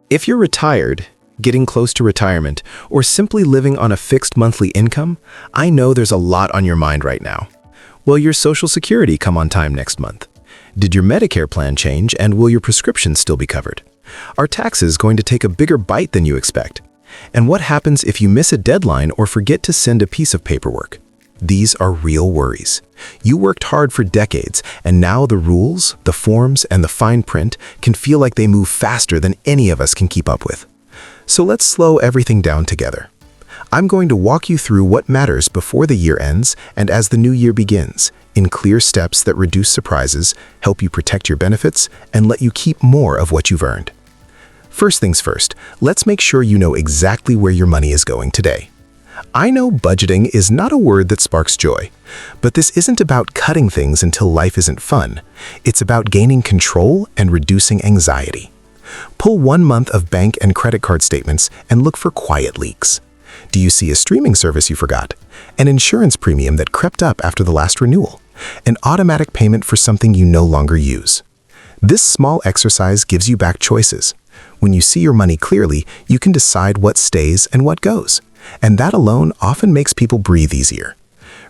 If you're retired, getting close to retirement, or simply living on a fixed monthly income, I know there's a lot on your mind right now. Will your Social Security come on time next month? Did your Medicare plan change, and will your prescriptions still be covered? Are taxes going to take a bigger bite than you expect? And what happens if you miss a deadline or forget to send a piece of paperwork? These are real worries. You worked hard for decades, and now the rules, the forms, and the fine print can feel like they move faster than any of us can keep up with. So let's slow everything down together. I'm going to walk you through what matters before the year ends and as the new year begins, in clear steps that reduce surprises, help you protect your benefits, and let you keep more of what you've earned. First things first, let's make sure you know exactly where your money is going today. I know budgeting is not a word that sparks joy, but this isn't about cutting things until life isn't fun. It's about gaining control and reducing anxiety. Pull 1 month of bank and credit card statements and look for quiet leaks. Do you see a streaming service you forgot? An insurance premium that crept up after the last renewal? An automatic payment for something you no longer use? This small exercise gives you back choices. When you see your money clearly, you can decide what stays and what goes. And that alone often makes people breathe easier.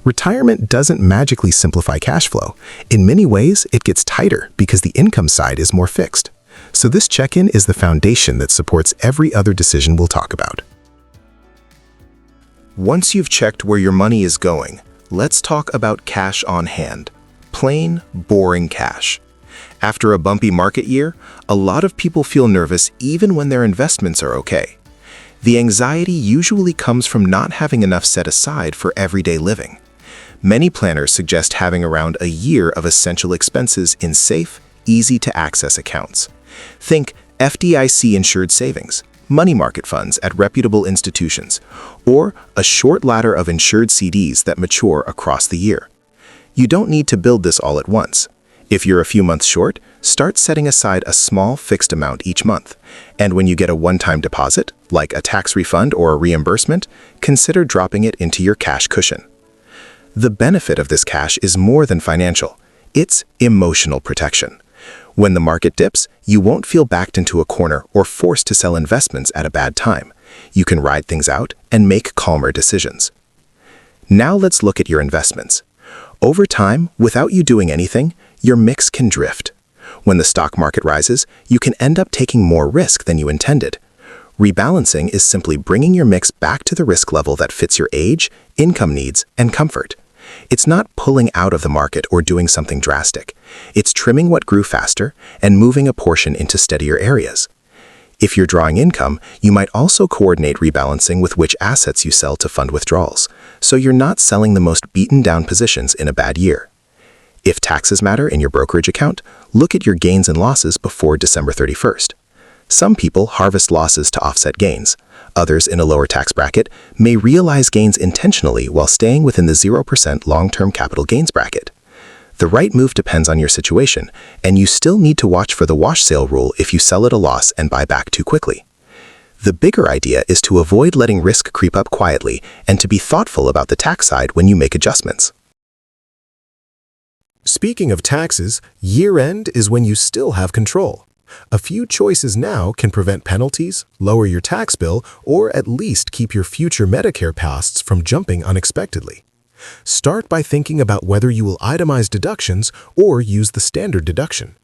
Retirement doesn't magically simplify cash flow. In many ways, it gets tighter because the income side is more fixed. So this check-in is the foundation that supports every other decision we'll talk about. Once you've checked where your money is going, let's talk about cash on hand. Plain, boring cash. After a bumpy market year, a lot of people feel nervous even when their investments are okay. The anxiety usually comes from not having enough set aside for everyday living. Many planners suggest having around a year of essential expenses in safe, easy-to-access accounts. Think FDIC-insured savings, money market funds at reputable institutions, or a short ladder of insured CDs that mature across the year. You don't need to build this all at once. If you're a few months short, start setting aside a small fixed amount each month. And when you get a one-time deposit, like a tax refund or a reimbursement, consider dropping it into your cash cushion. The benefit of this cash is more than financial. It's emotional protection. When the market dips, you won't feel backed into a corner or forced to sell investments at a bad time. You can ride things out and make calmer decisions. Now let's look at your investments. Over time, without you doing anything, your mix can drift. When the stock market rises, you can end up taking more risk than you intended. Rebalancing is simply bringing your mix back to the risk level that fits your age, income needs, and comfort. It's not pulling out of the market or doing something drastic. It's trimming what grew faster and moving a portion into steadier areas. If you're drawing income, you might also coordinate rebalancing with which assets you sell to fund withdrawals, so you're not selling the most beaten-down positions in a bad year. If taxes matter in your brokerage account, look at your gains and losses before December 31st. Some people harvest losses to offset gains. Others in a lower tax bracket may realize gains intentionally while staying within the 0% long-term capital gains bracket. The right move depends on your situation, and you still need to watch for the wash sale rule if you sell at a loss and buy back too quickly. The bigger idea is to avoid letting risk creep up quietly and to be thoughtful about the tax side when you make adjustments. Speaking of taxes, year-end is when you still have control. A few choices now can prevent penalties, lower your tax bill, or at least keep your future Medicare costs from jumping unexpectedly. Start by thinking about whether you will itemize deductions or use the standard deduction.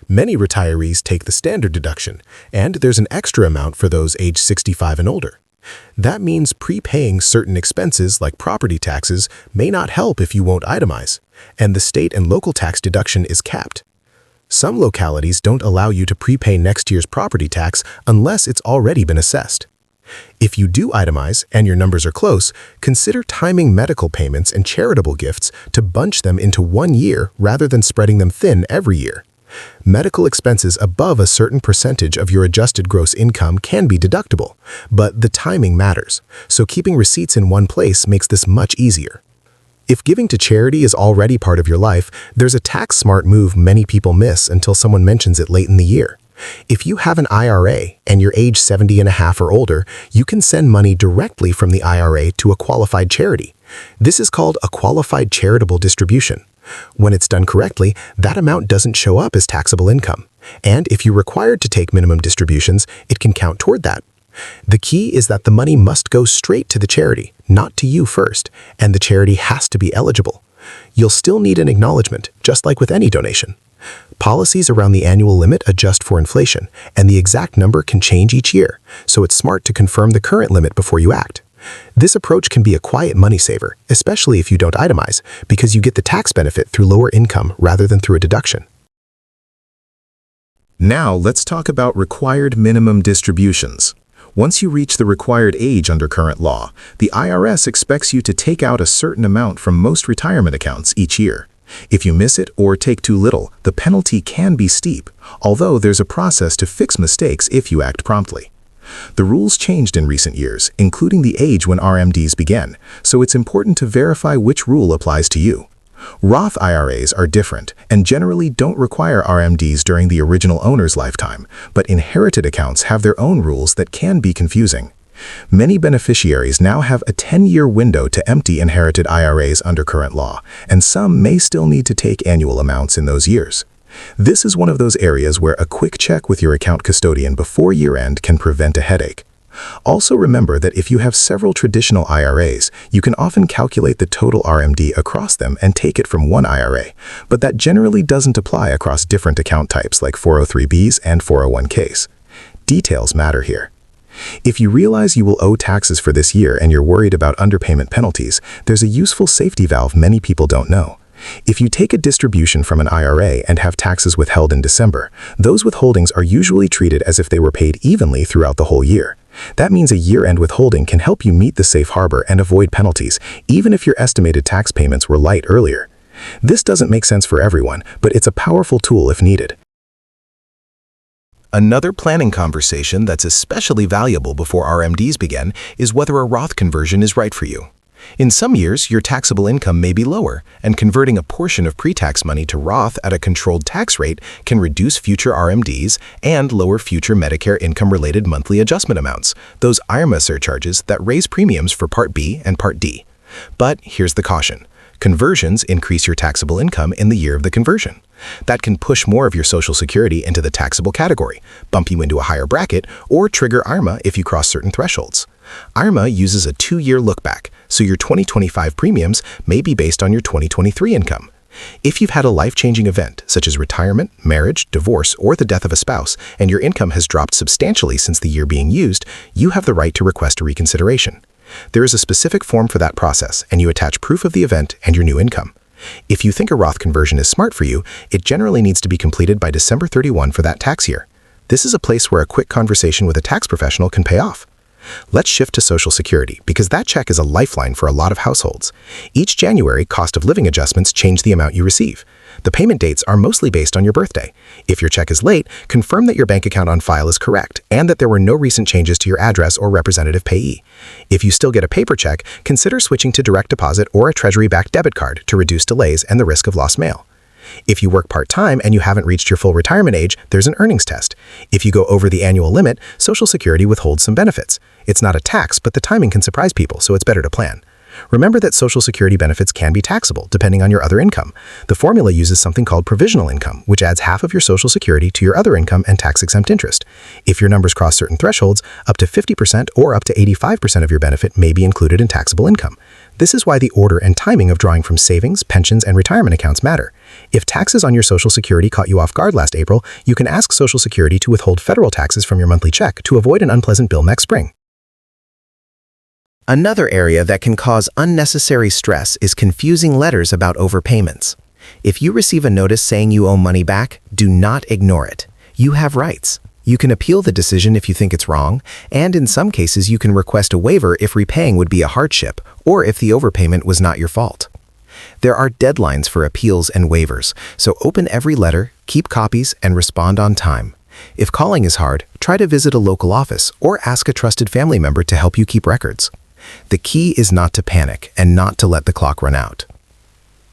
Many retirees take the standard deduction, and there's an extra amount for those age 65 and older. That means prepaying certain expenses like property taxes may not help if you won't itemize, and the state and local tax deduction is capped. Some localities don't allow you to prepay next year's property tax unless it's already been assessed. If you do itemize and your numbers are close, consider timing medical payments and charitable gifts to bunch them into 1 year rather than spreading them thin every year. Medical expenses above a certain percentage of your adjusted gross income can be deductible, but the timing matters, so keeping receipts in one place makes this much easier. If giving to charity is already part of your life, there's a tax-smart move many people miss until someone mentions it late in the year. If you have an IRA and you're age 70 and a half or older, you can send money directly from the IRA to a qualified charity. This is called a qualified charitable distribution. When it's done correctly, that amount doesn't show up as taxable income. And if you're required to take minimum distributions, it can count toward that. The key is that the money must go straight to the charity, not to you first, and the charity has to be eligible. You'll still need an acknowledgement, just like with any donation. Policies around the annual limit adjust for inflation, and the exact number can change each year, so it's smart to confirm the current limit before you act. This approach can be a quiet money saver, especially if you don't itemize, because you get the tax benefit through lower income rather than through a deduction. Now let's talk about required minimum distributions. Once you reach the required age under current law, the IRS expects you to take out a certain amount from most retirement accounts each year. If you miss it or take too little, the penalty can be steep, although there's a process to fix mistakes if you act promptly. The rules changed in recent years, including the age when RMDs began, so it's important to verify which rule applies to you. Roth IRAs are different and generally don't require RMDs during the original owner's lifetime, but inherited accounts have their own rules that can be confusing. Many beneficiaries now have a 10-year window to empty inherited IRAs under current law, and some may still need to take annual amounts in those years. This is one of those areas where a quick check with your account custodian before year-end can prevent a headache. Also remember that if you have several traditional IRAs, you can often calculate the total RMD across them and take it from one IRA, but that generally doesn't apply across different account types like 403(b)s and 401(k)s. Details matter here. If you realize you will owe taxes for this year and you're worried about underpayment penalties, there's a useful safety valve many people don't know. If you take a distribution from an IRA and have taxes withheld in December, those withholdings are usually treated as if they were paid evenly throughout the whole year. That means a year-end withholding can help you meet the safe harbor and avoid penalties, even if your estimated tax payments were light earlier. This doesn't make sense for everyone, but it's a powerful tool if needed. Another planning conversation that's especially valuable before RMDs begin is whether a Roth conversion is right for you. In some years, your taxable income may be lower, and converting a portion of pre-tax money to Roth at a controlled tax rate can reduce future RMDs and lower future Medicare income-related monthly adjustment amounts, those IRMA surcharges that raise premiums for Part B and Part D. But here's the caution. Conversions increase your taxable income in the year of the conversion. That can push more of your Social Security into the taxable category, bump you into a higher bracket, or trigger IRMA if you cross certain thresholds. IRMA uses a 2-year look-back, so your 2025 premiums may be based on your 2023 income. If you've had a life-changing event, such as retirement, marriage, divorce, or the death of a spouse, and your income has dropped substantially since the year being used, you have the right to request a reconsideration. There is a specific form for that process, and you attach proof of the event and your new income. If you think a Roth conversion is smart for you, it generally needs to be completed by December 31 for that tax year. This is a place where a quick conversation with a tax professional can pay off. Let's shift to Social Security, because that check is a lifeline for a lot of households. Each January, cost of living adjustments change the amount you receive. The payment dates are mostly based on your birthday. If your check is late, confirm that your bank account on file is correct and that there were no recent changes to your address or representative payee. If you still get a paper check, consider switching to direct deposit or a Treasury-backed debit card to reduce delays and the risk of lost mail. If you work part-time and you haven't reached your full retirement age, there's an earnings test. If you go over the annual limit, Social Security withholds some benefits. It's not a tax, but the timing can surprise people, so it's better to plan. Remember that Social Security benefits can be taxable, depending on your other income. The formula uses something called provisional income, which adds half of your Social Security to your other income and tax-exempt interest. If your numbers cross certain thresholds, up to 50% or up to 85% of your benefit may be included in taxable income. This is why the order and timing of drawing from savings, pensions, and retirement accounts matter. If taxes on your Social Security caught you off guard last April, you can ask Social Security to withhold federal taxes from your monthly check to avoid an unpleasant bill next spring. Another area that can cause unnecessary stress is confusing letters about overpayments. If you receive a notice saying you owe money back, do not ignore it. You have rights. You can appeal the decision if you think it's wrong, and in some cases you can request a waiver if repaying would be a hardship or if the overpayment was not your fault. There are deadlines for appeals and waivers, so open every letter, keep copies, and respond on time. If calling is hard, try to visit a local office or ask a trusted family member to help you keep records. The key is not to panic and not to let the clock run out.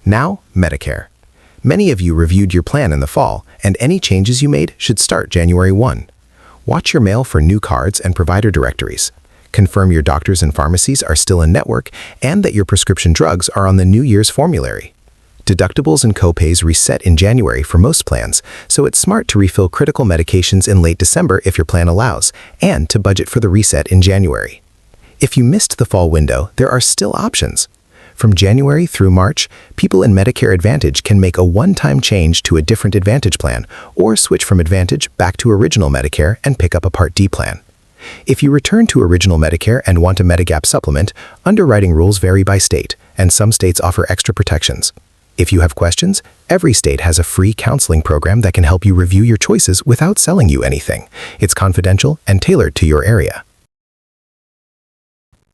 Now, Medicare. Many of you reviewed your plan in the fall, and any changes you made should start January 1. Watch your mail for new cards and provider directories. Confirm your doctors and pharmacies are still in network and that your prescription drugs are on the New Year's formulary. Deductibles and copays reset in January for most plans, so it's smart to refill critical medications in late December if your plan allows, and to budget for the reset in January. If you missed the fall window, there are still options. From January through March, people in Medicare Advantage can make a one-time change to a different Advantage plan or switch from Advantage back to Original Medicare and pick up a Part D plan. If you return to Original Medicare and want a Medigap supplement, underwriting rules vary by state, and some states offer extra protections. If you have questions, every state has a free counseling program that can help you review your choices without selling you anything. It's confidential and tailored to your area.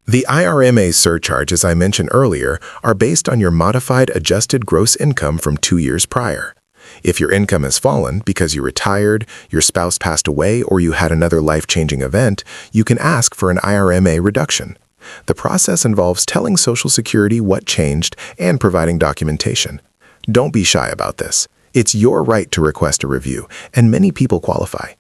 The IRMA surcharges I mentioned earlier are based on your modified adjusted gross income from 2 years prior. If your income has fallen because you retired, your spouse passed away, or you had another life-changing event, you can ask for an IRMA reduction. The process involves telling Social Security what changed and providing documentation. Don't be shy about this. It's your right to request a review, and many people qualify.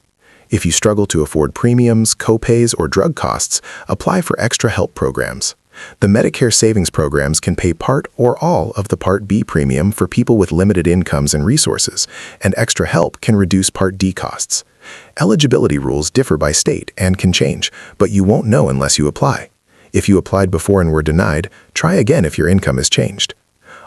If you struggle to afford premiums, copays, or drug costs, apply for extra help programs. The Medicare savings programs can pay part or all of the Part B premium for people with limited incomes and resources, and extra help can reduce Part D costs. Eligibility rules differ by state and can change, but you won't know unless you apply. If you applied before and were denied, try again if your income has changed.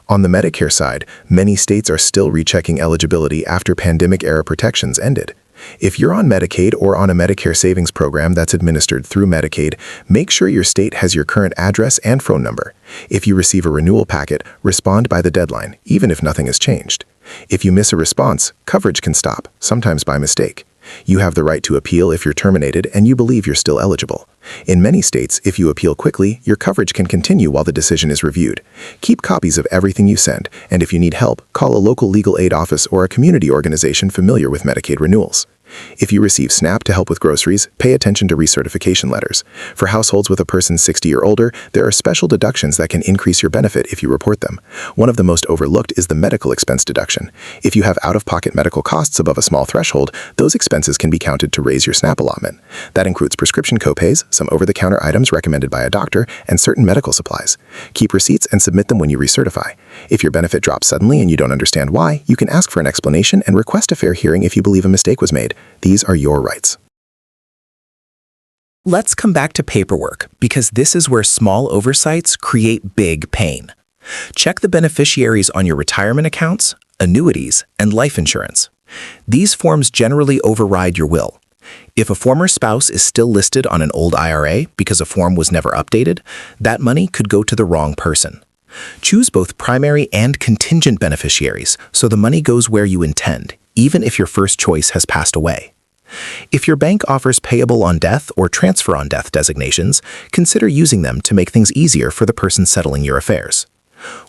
On the Medicare side, many states are still rechecking eligibility after pandemic-era protections ended. If you're on Medicaid or on a Medicare savings program that's administered through Medicaid, make sure your state has your current address and phone number. If you receive a renewal packet, respond by the deadline, even if nothing has changed. If you miss a response, coverage can stop, sometimes by mistake. You have the right to appeal if you're terminated and you believe you're still eligible. In many states, if you appeal quickly, your coverage can continue while the decision is reviewed. Keep copies of everything you send, and if you need help, call a local legal aid office or a community organization familiar with Medicaid renewals. If you receive SNAP to help with groceries, pay attention to recertification letters. For households with a person 60 or older, there are special deductions that can increase your benefit if you report them. One of the most overlooked is the medical expense deduction. If you have out-of-pocket medical costs above a small threshold, those expenses can be counted to raise your SNAP allotment. That includes prescription copays, some over-the-counter items recommended by a doctor, and certain medical supplies. Keep receipts and submit them when you recertify. If your benefit drops suddenly and you don't understand why, you can ask for an explanation and request a fair hearing if you believe a mistake was made. These are your rights. Let's come back to paperwork, because this is where small oversights create big pain. Check the beneficiaries on your retirement accounts, annuities, and life insurance. These forms generally override your will. If a former spouse is still listed on an old IRA because a form was never updated, that money could go to the wrong person. Choose both primary and contingent beneficiaries so the money goes where you intend, even if your first choice has passed away. If your bank offers payable on death or transfer on death designations, consider using them to make things easier for the person settling your affairs.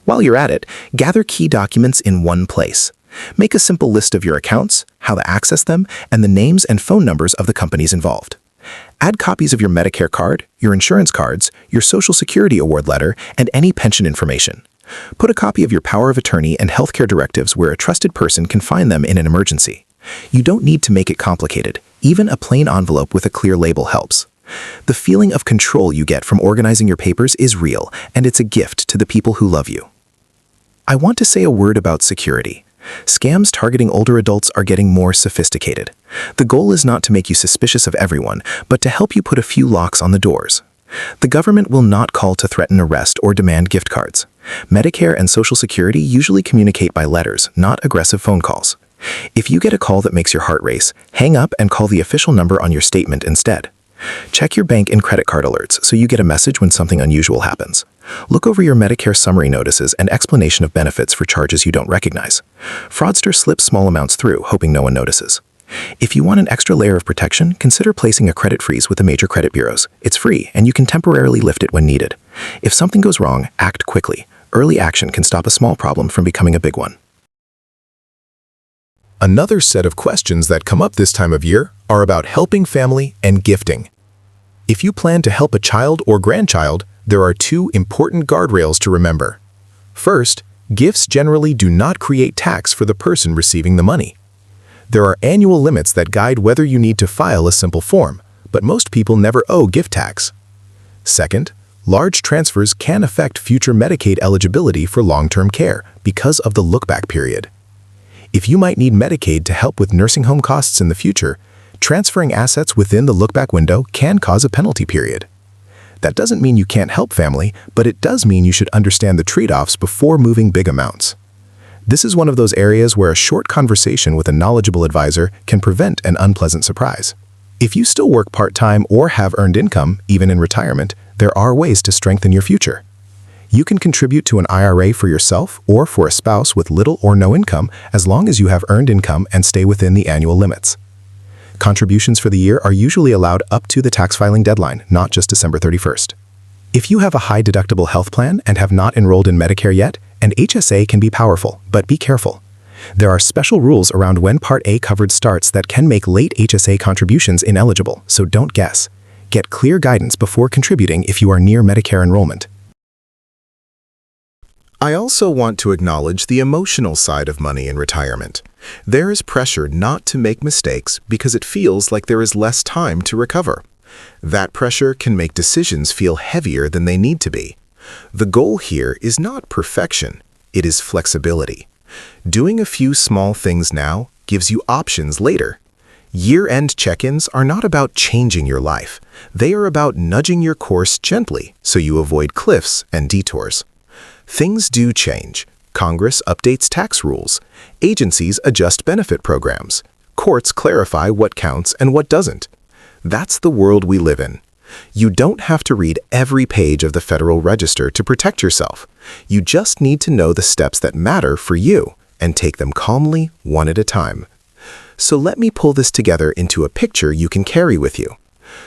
While you're at it, gather key documents in one place. Make a simple list of your accounts, how to access them, and the names and phone numbers of the companies involved. Add copies of your Medicare card, your insurance cards, your Social Security award letter, and any pension information. Put a copy of your power of attorney and healthcare directives where a trusted person can find them in an emergency. You don't need to make it complicated. Even a plain envelope with a clear label helps. The feeling of control you get from organizing your papers is real, and it's a gift to the people who love you. I want to say a word about security. Scams targeting older adults are getting more sophisticated. The goal is not to make you suspicious of everyone, but to help you put a few locks on the doors. The government will not call to threaten arrest or demand gift cards. Medicare and Social Security usually communicate by letters, not aggressive phone calls. If you get a call that makes your heart race, hang up and call the official number on your statement instead. Check your bank and credit card alerts so you get a message when something unusual happens. Look over your Medicare summary notices and explanation of benefits for charges you don't recognize. Fraudsters slip small amounts through, hoping no one notices. If you want an extra layer of protection, consider placing a credit freeze with the major credit bureaus. It's free, and you can temporarily lift it when needed. If something goes wrong, act quickly. Early action can stop a small problem from becoming a big one. Another set of questions that come up this time of year are about helping family and gifting. If you plan to help a child or grandchild, there are two important guardrails to remember. First, gifts generally do not create tax for the person receiving the money. There are annual limits that guide whether you need to file a simple form, but most people never owe gift tax. Second, Large transfers can affect future Medicaid eligibility for long-term care because of the look-back period. If you might need Medicaid to help with nursing home costs in the future, transferring assets within the look-back window can cause a penalty period. That doesn't mean you can't help family, but it does mean you should understand the trade-offs before moving big amounts. This is one of those areas where a short conversation with a knowledgeable advisor can prevent an unpleasant surprise. If you still work part-time or have earned income, even in retirement, there are ways to strengthen your future. You can contribute to an IRA for yourself or for a spouse with little or no income as long as you have earned income and stay within the annual limits. Contributions for the year are usually allowed up to the tax filing deadline, not just December 31st. If you have a high deductible health plan and have not enrolled in Medicare yet, an HSA can be powerful, but be careful. There are special rules around when Part A coverage starts that can make late HSA contributions ineligible, so don't guess. Get clear guidance before contributing if you are near Medicare enrollment. I also want to acknowledge the emotional side of money in retirement. There is pressure not to make mistakes because it feels like there is less time to recover. That pressure can make decisions feel heavier than they need to be. The goal here is not perfection, it is flexibility. Doing a few small things now gives you options later. Year-end check-ins are not about changing your life. They are about nudging your course gently so you avoid cliffs and detours. Things do change. Congress updates tax rules. Agencies adjust benefit programs. Courts clarify what counts and what doesn't. That's the world we live in. You don't have to read every page of the Federal Register to protect yourself. You just need to know the steps that matter for you and take them calmly, one at a time. So let me pull this together into a picture you can carry with you.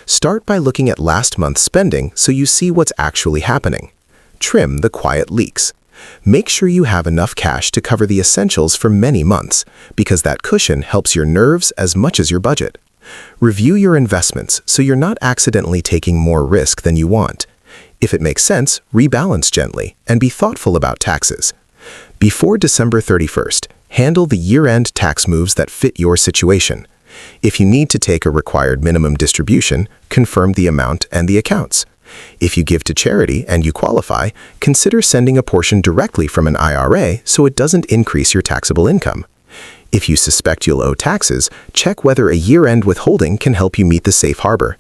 Start by looking at last month's spending so you see what's actually happening. Trim the quiet leaks. Make sure you have enough cash to cover the essentials for many months, because that cushion helps your nerves as much as your budget. Review your investments so you're not accidentally taking more risk than you want. If it makes sense, rebalance gently and be thoughtful about taxes. Before December 31st, handle the year-end tax moves that fit your situation. If you need to take a required minimum distribution, confirm the amount and the accounts. If you give to charity and you qualify, consider sending a portion directly from an IRA so it doesn't increase your taxable income. If you suspect you'll owe taxes, check whether a year-end withholding can help you meet the safe harbor.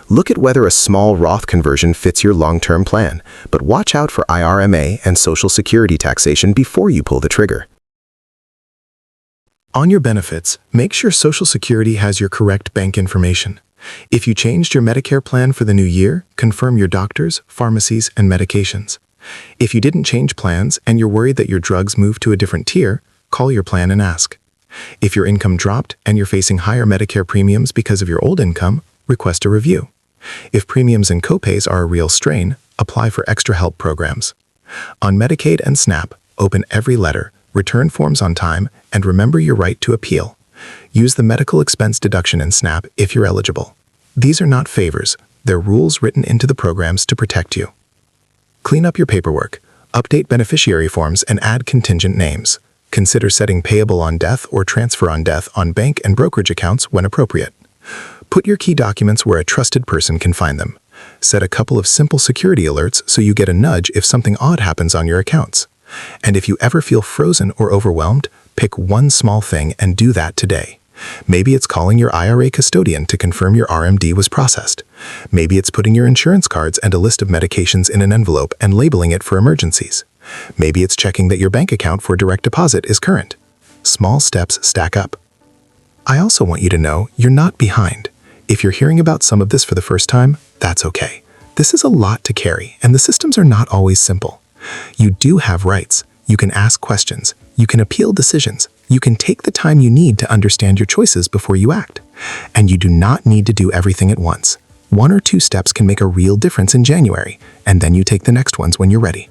Look at whether a small Roth conversion fits your long-term plan, but watch out for IRMA and Social Security taxation before you pull the trigger. On your benefits, make sure Social Security has your correct bank information. If you changed your Medicare plan for the new year, confirm your doctors, pharmacies, and medications. If you didn't change plans and you're worried that your drugs moved to a different tier, call your plan and ask. If your income dropped and you're facing higher Medicare premiums because of your old income, request a review. If premiums and copays are a real strain, apply for extra help programs. On Medicaid and SNAP, open every letter, return forms on time, and remember your right to appeal. Use the medical expense deduction in SNAP if you're eligible. These are not favors, they're rules written into the programs to protect you. Clean up your paperwork, update beneficiary forms, and add contingent names. Consider setting payable on death or transfer on death on bank and brokerage accounts when appropriate. Put your key documents where a trusted person can find them. Set a couple of simple security alerts so you get a nudge if something odd happens on your accounts. And if you ever feel frozen or overwhelmed, pick one small thing and do that today. Maybe it's calling your IRA custodian to confirm your RMD was processed. Maybe it's putting your insurance cards and a list of medications in an envelope and labeling it for emergencies. Maybe it's checking that your bank account for direct deposit is current. Small steps stack up. I also want you to know you're not behind. If you're hearing about some of this for the first time, that's okay. This is a lot to carry, and the systems are not always simple. You do have rights. You can ask questions. You can appeal decisions. You can take the time you need to understand your choices before you act. And you do not need to do everything at once. 1 or 2 steps can make a real difference in January, and then you take the next ones when you're ready.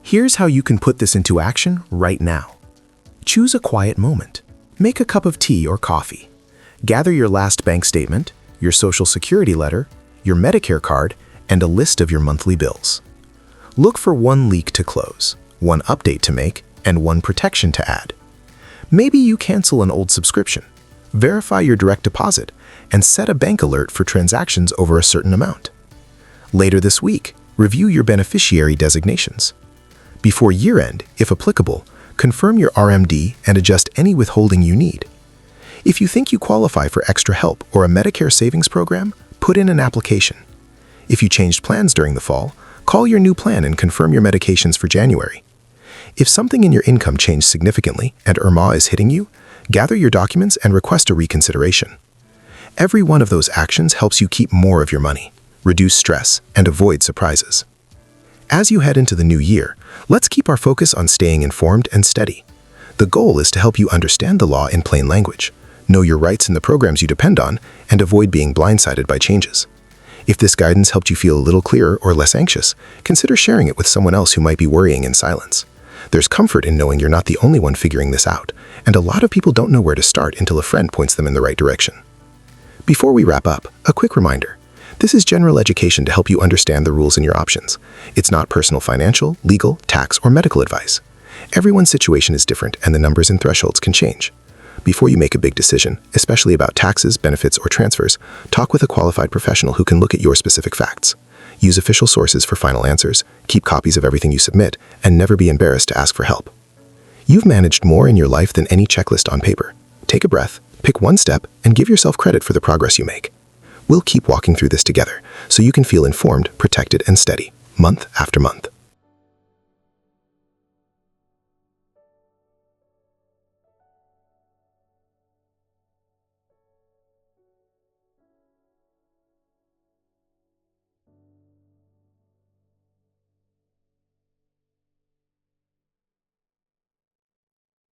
Here's how you can put this into action right now. Choose a quiet moment. Make a cup of tea or coffee. Gather your last bank statement, your Social Security letter, your Medicare card, and a list of your monthly bills. Look for one leak to close, one update to make, and one protection to add. Maybe you cancel an old subscription, verify your direct deposit, and set a bank alert for transactions over a certain amount. Later this week, review your beneficiary designations. Before year-end, if applicable, confirm your RMD and adjust any withholding you need. If you think you qualify for extra help or a Medicare savings program, put in an application. If you changed plans during the fall, call your new plan and confirm your medications for January. If something in your income changed significantly and IRMA is hitting you, gather your documents and request a reconsideration. Every one of those actions helps you keep more of your money, reduce stress, and avoid surprises. As you head into the new year, let's keep our focus on staying informed and steady. The goal is to help you understand the law in plain language, know your rights in the programs you depend on, and avoid being blindsided by changes. If this guidance helped you feel a little clearer or less anxious, consider sharing it with someone else who might be worrying in silence. There's comfort in knowing you're not the only one figuring this out, and a lot of people don't know where to start until a friend points them in the right direction. Before we wrap up, a quick reminder. This is general education to help you understand the rules and your options. It's not personal financial, legal, tax, or medical advice. Everyone's situation is different and the numbers and thresholds can change. Before you make a big decision, especially about taxes, benefits, or transfers, talk with a qualified professional who can look at your specific facts. Use official sources for final answers, keep copies of everything you submit, and never be embarrassed to ask for help. You've managed more in your life than any checklist on paper. Take a breath, pick one step, and give yourself credit for the progress you make. We'll keep walking through this together so you can feel informed, protected, and steady, month after month.